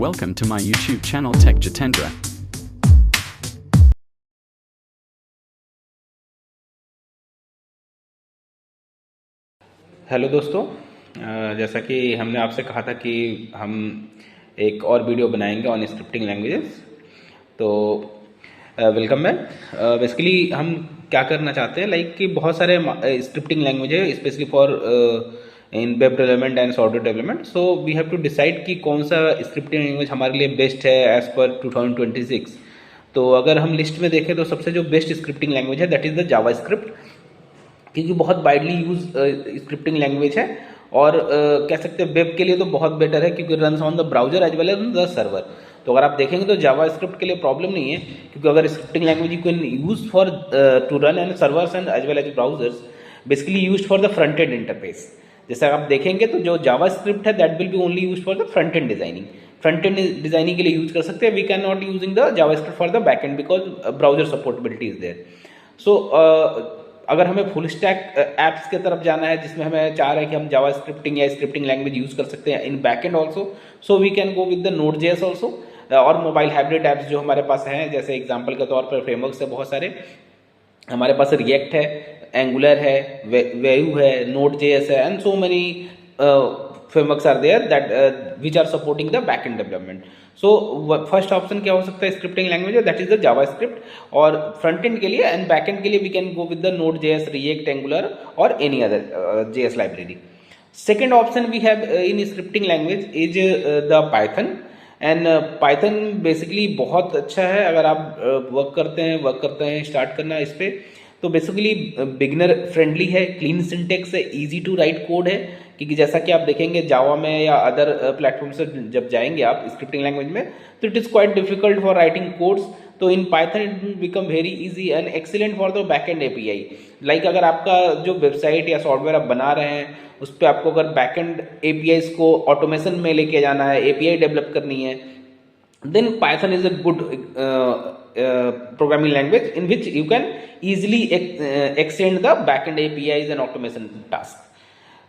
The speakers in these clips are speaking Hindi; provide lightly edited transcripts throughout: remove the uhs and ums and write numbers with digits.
Welcome to my YouTube channel Tech Jitendra. Hello दोस्तों, जैसा कि हमने आपसे कहा था कि हम एक और वीडियो बनाएंगे ऑन स्क्रिप्टिंग लैंग्वेजेस। तो वेलकम बैक। बेसिकली हम क्या करना चाहते हैं, लाइक कि बहुत सारे स्क्रिप्टिंग लैंग्वेज है specially for in web development and software development. So we have to decide कि कौन सा स्क्रिप्टिंग लैंग्वेज हमारे लिए बेस्ट है एज पर 2026। तो अगर हम लिस्ट में देखें तो सबसे जो बेस्ट स्क्रिप्टिंग लैंग्वेज है that is the Java script, क्योंकि बहुत वाइडली यूज स्क्रिप्टिंग लैंग्वेज है और कह सकते हैं वेब के लिए तो बहुत बेटर है क्योंकि run on the browser as well as the server. तो अगर आप देखेंगे तो जावा स्क्रिप्ट के लिए प्रॉब्लम नहीं है, क्योंकि अगर scripting language you can use for to run and servers and as well as browsers, basically use for the front end interface. जैसे आप देखेंगे तो जो जावा स्क्रिप्ट है that will be only use for the front and designing. फ्रंट एंड डिजाइनिंग के लिए यूज कर सकते हैं। We can not using the JavaScript for the back end because browser supportability is there. सो अगर हमें फुल स्टैक एप्स की तरफ जाना है जिसमें हमें चाह रहे हैं कि हम जावा स्क्रिप्टिंग या स्क्रिप्टिंग लैंग्वेज यूज कर सकते हैं in back end also, so we can go with the node JS also. और मोबाइल हाइब्रिड एप्स जो हमारे पास हैं, जैसे एग्जांपल के तौर पर फ्रेमवर्क्स है बहुत सारे हमारे पास, रिएक्ट है, एंगुलर है, वेयू है, नोड जेएस है and so many frameworks are there that which are supporting the backend development. So first option क्या हो सकता है scripting language, that is the JavaScript. और फ्रंट एंड के लिए एंड बैक एंड के लिए we can go with the node JS, React, Angular और any other JS library. Second option we have in scripting language is the Python. And Python basically बहुत अच्छा है अगर आप वर्क करते हैं स्टार्ट करना इस पर। तो बेसिकली बिगिनर फ्रेंडली है, क्लीन सिंटेक्स है, इजी टू राइट कोड है, क्योंकि जैसा कि आप देखेंगे जावा में या अदर प्लेटफॉर्म से जब जाएंगे आप स्क्रिप्टिंग लैंग्वेज में तो it is quite difficult for writing codes. तो in Python it will become very easy and excellent for the backend API. Like अगर आपका जो वेबसाइट या सॉफ्टवेयर आप बना रहे हैं उस पर आपको अगर बैकएंड एपीआईज को ऑटोमेशन में लेके जाना है, एपीआई डेवलप करनी है, then Python is a good programming language in which you can easily extend the backend APIs and automation tasks.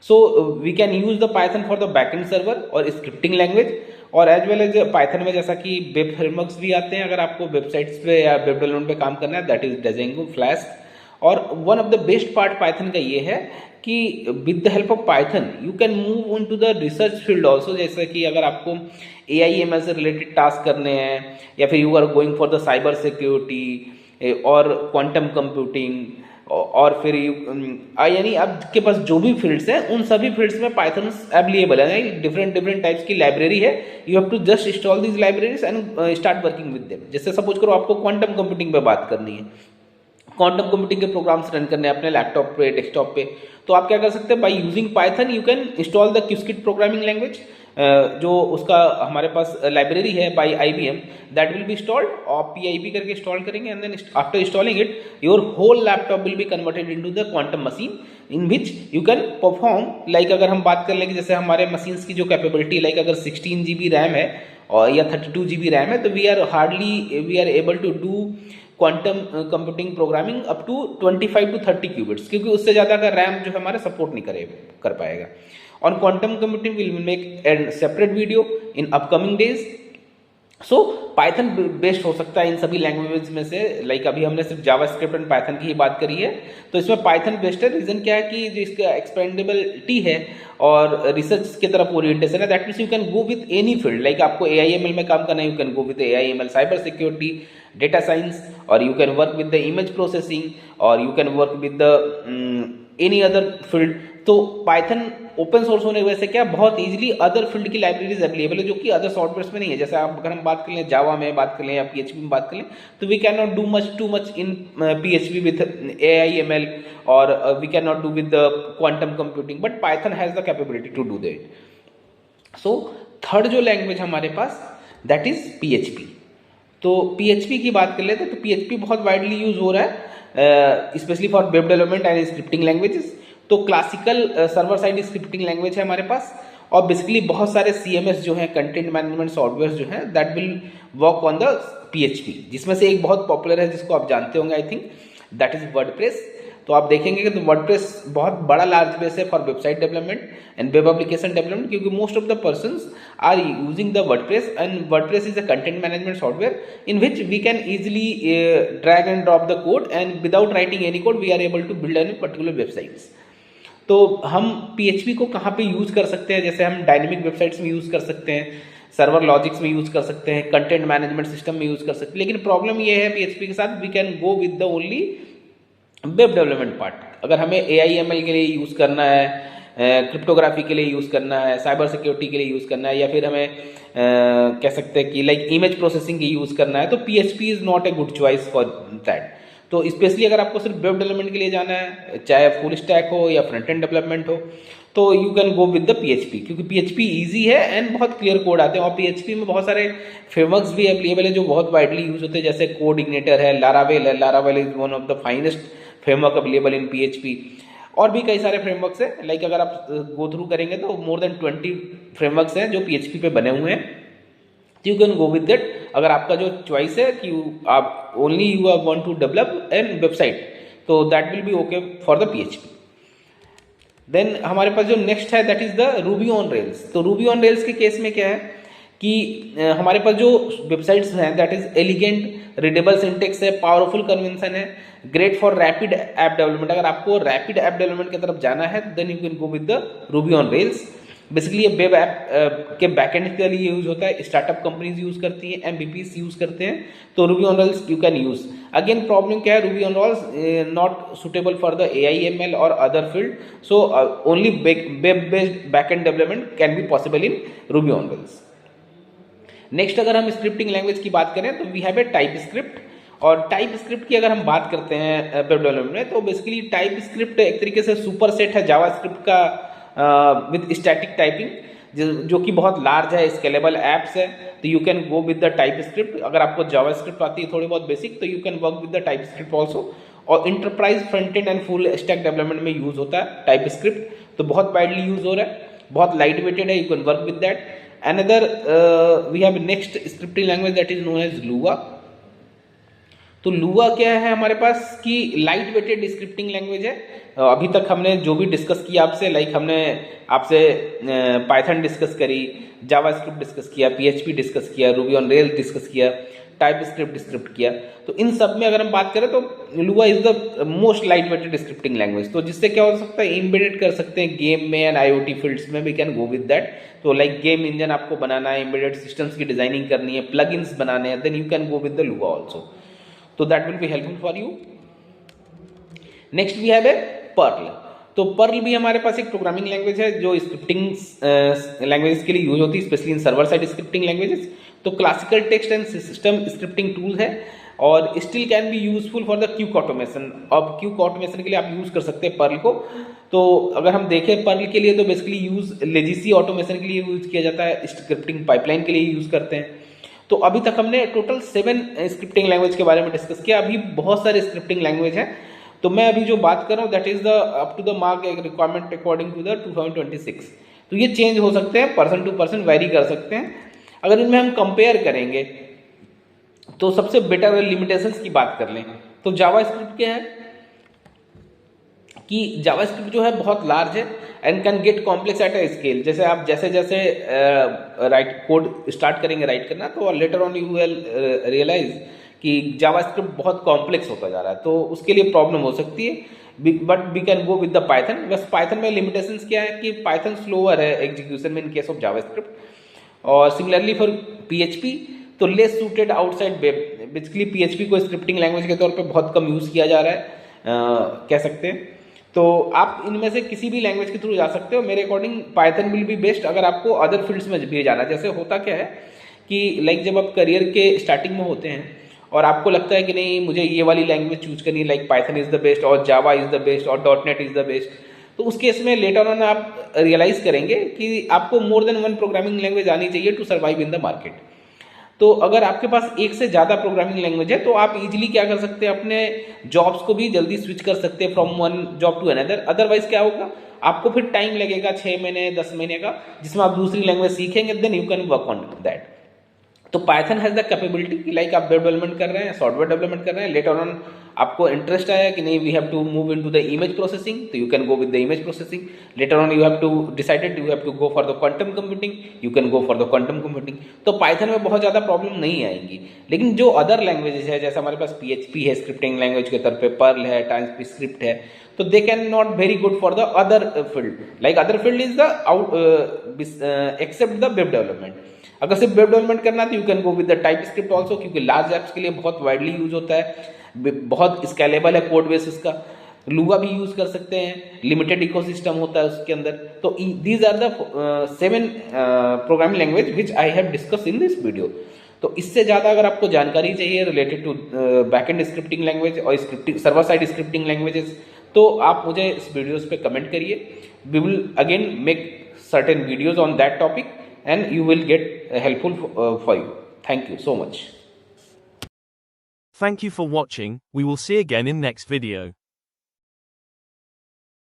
So we can use the Python for the backend server और scripting language, और एज वेल एज पाइथन में जैसा कि वेब फ्रेमवर्क्स भी आते हैं अगर आपको वेबसाइट्स पे या वेब डेवलपमेंट पे काम करना है, दैट इज Django, फ्लैस्क। और one of the best part Python का ये है कि with the help of Python you can move on to the research field also. जैसे कि अगर आपको AI/ML से रिलेटेड टास्क करने हैं या फिर you are going for the cyber security और क्वांटम कंप्यूटिंग और फिर यानी आपके पास जो भी फील्ड्स हैं उन सभी फील्ड्स में पाइथन अवेलेबल है। डिफरेंट टाइप्स की लाइब्रेरी है, you have to just install these libraries and start working with them. जैसे सपोज करो आपको क्वांटम कंप्यूटिंग पे बात करनी है, क्वांटम कंप्यूटिंग के प्रोग्राम्स रन करने हैं अपने लैपटॉप पे, डेस्कटॉप पे, तो आप क्या कर सकते हैं, by using Python you can install the Qiskit programming language, जो उसका हमारे पास लाइब्रेरी है by IBM, that will be installed और PIP करके इंस्टॉल करेंगे and then after installing it your whole laptop will be converted into the quantum machine in which you can perform. Like अगर हम बात कर लेंगे जैसे हमारे मशीन्स की जो कैपेबिलिटी, लाइक अगर 16 GB रैम है और या 32 GB रैम है तो we are able to do quantum computing programming up to 25 to 30 qubits, क्योंकि उससे ज़्यादा का रैम जो है हमारा सपोर्ट नहीं कर पाएगा। On quantum computing will make a separate video in upcoming days. So Python best हो सकता है इन सभी लैंग्वेज में से। लाइक अभी हमने सिर्फ जावा स्क्रिप्ट एंड पाइथन की ही बात करी है, तो इसमें पाइथन बेस्ट है। रीजन क्या है कि जो इसका एक्सपेंडेबिलिटी है और रिसर्च की तरफ ओरिएंटेशन है, that means you can go with any field. Like आपको AI/ML में काम करना है, you can go with AI/ML, cyber security, data science, और you can work with the image processing, और you can work with the any other field. तो पाइथन ओपन सोर्स होने की वजह से क्या बहुत इजीली अदर फील्ड की लाइब्रेरीज अवेलेबल है जो कि अदर सॉफ्टवेयर्स में नहीं है। जैसे आप अगर हम बात कर लें जावा में बात कर लें या PHP में बात कर लें तो we can not do too much in PHP with AI/ML और we can not do with the quantum computing, but Python has the capability to do that. So third जो लैंग्वेज हमारे पास दैट इज PHP। तो PHP की बात कर लेते हैं तो PHP बहुत वाइडली यूज हो रहा है specially for web development and scripting languages. तो classical server side scripting language है हमारे पास, और बेसिकली बहुत सारे CMS जो है, कंटेंट मैनेजमेंट सॉफ्टवेयर जो है, that will work on the PHP, जिसमें से एक बहुत पॉपुलर है जिसको आप जानते होंगे I think, that is WordPress. तो आप देखेंगे कि वर्डप्रेस बहुत बड़ा लार्ज बेस है for website development and web application development, क्योंकि most of the persons are using the WordPress and WordPress is a content management software in which we can easily drag and drop the code and without writing any code we are able to build any particular websites. तो हम PHP को कहाँ पे यूज़ कर सकते हैं? जैसे हम डायनेमिक वेबसाइट्स में यूज़ कर सकते हैं, सर्वर लॉजिक्स में यूज़ कर सकते हैं, कंटेंट मैनेजमेंट सिस्टम में यूज़ कर सकते हैं, लेकिन प्रॉब्लम ये है PHP के साथ we can go with the only web development part. अगर हमें AIML के लिए यूज़ करना है, क्रिप्टोग्राफी के लिए यूज़ करना है, साइबर सिक्योरिटी के लिए यूज़ करना है, या फिर हमें कह सकते हैं कि लाइक इमेज प्रोसेसिंग की यूज़ करना है, तो PHP is not a good choice for that. तो स्पेशली अगर आपको सिर्फ वेब डेवलपमेंट के लिए जाना है, चाहे फुल स्टैक हो या फ्रंट एंड डेवलपमेंट हो, तो you can go with the PHP, क्योंकि PHP ईजी है एंड बहुत क्लियर कोड आते हैं। और PHP में बहुत सारे फ्रेमवर्क्स भी अवेलेबल है जो बहुत वाइडली यूज होते हैं, जैसे कोड इग्निटर है, लारावेल है। Laravel is one of the finest framework available in PHP। और भी कई सारे फ्रेमवर्क्स हैं, लाइक अगर आप गो थ्रू करेंगे तो मोर देन 20 फ्रेमवर्क्स हैं जो PHP पे बने हुए हैं। You can go with that. अगर आपका जो चॉइस है कि आप only you are want to develop an website, तो that will be okay for the PHP। Then हमारे पास जो नेक्स्ट है that is the Ruby on Rails. तो रूबी ऑन रेल्स के केस में क्या है कि हमारे पास जो वेबसाइट्स हैं that is elegant, readable syntax है, पावरफुल कन्वेंशन है, great for rapid app development. अगर आपको रैपिड ऐप डेवलपमेंट की तरफ जाना है then you can go with the Ruby on Rails. Basically ये वेब ऐप के बैकएंड के लिए यूज होता है, स्टार्टअप कंपनीज यूज करती हैं, MVPs यूज करते हैं, तो Ruby on Rails you can use. Again problem क्या है, Ruby on Rails not suitable for the AIML और other field, so only web based backend development can be possible in Ruby on Rails. Next अगर हम स्क्रिप्टिंग लैंग्वेज की बात करें तो we have a TypeScript. और टाइप स्क्रिप्ट की अगर हम बात करते हैं वेब डेवलपमेंट में, तो बेसिकली टाइप स्क्रिप्ट एक तरीके से सुपर सेट है जावा स्क्रिप्ट का विद स्टैटिक टाइपिंग, जो कि बहुत लार्ज है, स्केलेबल एप्स है, तो you can go with the type script. अगर आपको जावा स्क्रिप्ट आती है थोड़ी बहुत बेसिक, तो you can work with the TypeScript also. और enterprise front end and full stack development में यूज होता है टाइप स्क्रिप्ट, तो बहुत वाइडली यूज हो रहा है, बहुत लाइट वेटेड है, you can work with that. Another we have next scripting language that is known as Lua। तो Lua क्या है हमारे पास कि लाइट वेटेड स्क्रिप्टिंग लैंग्वेज है। अभी तक हमने जो भी डिस्कस किया आपसे, लाइक हमने आपसे पाइथन डिस्कस करी, जावा स्क्रिप्ट डिस्कस किया, PHP डिस्कस किया, रूबी ऑन रेल्स डिस्कस किया, टाइप स्क्रिप्ट किया, तो इन सब में अगर हम बात करें तो Lua is the most light weighted scripting language. तो जिससे क्या हो सकता है, एम्बेडेड कर सकते हैं गेम में एंड IoT फील्ड्स में, we can go with that. तो लाइक गेम इंजन आपको बनाना है, एम्बेडेड सिस्टम्स की डिजाइनिंग करनी है, प्लगइन्स बनाने हैं, then you can go with the Lua also, तो that will be helpful for you. Next we have a Perl. तो पर्ल भी हमारे पास एक प्रोग्रामिंग लैंग्वेज है जो स्क्रिप्टिंग लैंग्वेज के लिए यूज होती है, specially in server side scripting languages. तो classical text and system scripting tool है और still can be useful for the quick automation. अब क्यूक ऑटोमेशन के लिए आप यूज कर सकते हैं पर्ल को। तो अगर हम देखें पर्ल के लिए, तो बेसिकली यूज लेजिसी ऑटोमेशन के लिए यूज किया जाता है, स्क्रिप्टिंग पाइपलाइन के लिए यूज करते हैं। तो अभी तक हमने टोटल 7 स्क्रिप्टिंग लैंग्वेज के बारे में डिस्कस किया। अभी बहुत सारे स्क्रिप्टिंग लैंग्वेज हैं, तो मैं अभी जो बात कर रहा हूँ that is the up to the mark requirement according to the 2026। तो ये चेंज हो सकते हैं, पर्सन टू पर्सन वेरी कर सकते हैं। अगर इनमें हम कंपेयर करेंगे तो सबसे बेटर लिमिटेशंस की बात कर लें तो जावा स्क्रिप्ट क्या है कि जावा स्क्रिप्ट जो है बहुत लार्ज है and can get complex at a scale. जैसे आप जैसे जैसे राइट कोड स्टार्ट करेंगे राइट करना, तो later on you will realize कि जावा स्क्रिप्ट बहुत कॉम्प्लेक्स होता जा रहा है, तो उसके लिए प्रॉब्लम हो सकती है। But we can go with the Python. बस पाइथन में लिमिटेशंस क्या है कि पाइथन स्लोअर है एग्जीक्यूशन में in case of JavaScript. और सिमिलरली फॉर PHP तो less suited outside web. Basically PHP को स्क्रिप्टिंग लैंग्वेज के तौर पे बहुत कम यूज़ किया जा रहा है, कह सकते हैं। तो आप इनमें से किसी भी लैंग्वेज के थ्रू जा सकते हो। मेरे according Python will be best अगर आपको अदर फील्ड्स में भी जाना। जैसे होता क्या है कि लाइक जब आप करियर के स्टार्टिंग में होते हैं और आपको लगता है कि नहीं मुझे ये वाली लैंग्वेज चूज करनी है, like Python is the best और जावा इज़ द बेस्ट और .NET इज़ द बेस्ट, तो उस केस में लेटर ऑन आप रियलाइज करेंगे कि आपको more than one programming language आनी चाहिए to survive in the market. तो अगर आपके पास एक से ज़्यादा प्रोग्रामिंग लैंग्वेज है तो आप इजीली क्या कर सकते हैं, अपने जॉब्स को भी जल्दी स्विच कर सकते हैं from one job to another. Otherwise क्या होगा, आपको फिर टाइम लगेगा 6 महीने 10 महीने का, जिसमें आप दूसरी लैंग्वेज सीखेंगे, then you can work on that. तो पाइथन हैज़ द कैपेबिलिटी कि लाइक आप वेब डेवलपमेंट कर रहे हैं, सॉफ्टवेयर डेवलपमेंट कर रहे हैं, लेटर ऑन आपको इंटरेस्ट आया कि नहीं we have to move into the image processing, तो you can go with the image processing. Later on you have to decided you have to go for the quantum computing, you can go for the quantum computing. तो पाइथन में बहुत ज़्यादा प्रॉब्लम नहीं आएंगी. लेकिन जो अदर लैंग्वेजेस है, जैसे हमारे पास PHP है स्क्रिप्टिंग लैंग्वेज के तौर पे, पर्ल है, टाइपस्क्रिप्ट है, तो they can not very good for the other field. Like other field is the except the web development. अगर सिर्फ वेब डेवलपमेंट करना है तो you can go with the TypeScript also, क्योंकि लार्ज एप्स के लिए बहुत वाइडली यूज होता है, बहुत स्केलेबल है कोड बेस उसका. लूगा भी यूज कर सकते हैं, लिमिटेड इकोसिस्टम होता है उसके अंदर. तो these are the 7 programming language which I have discuss in this video. तो इससे ज़्यादा अगर आपको जानकारी चाहिए related to backend scripting language और scripting server side scripting languages, तो आप मुझे इस वीडियोस पे कमेंट करिए. We will again make certain videos on that topic and you will get helpful for you. Thank you so much. Thank you for watching. We will see again in next video.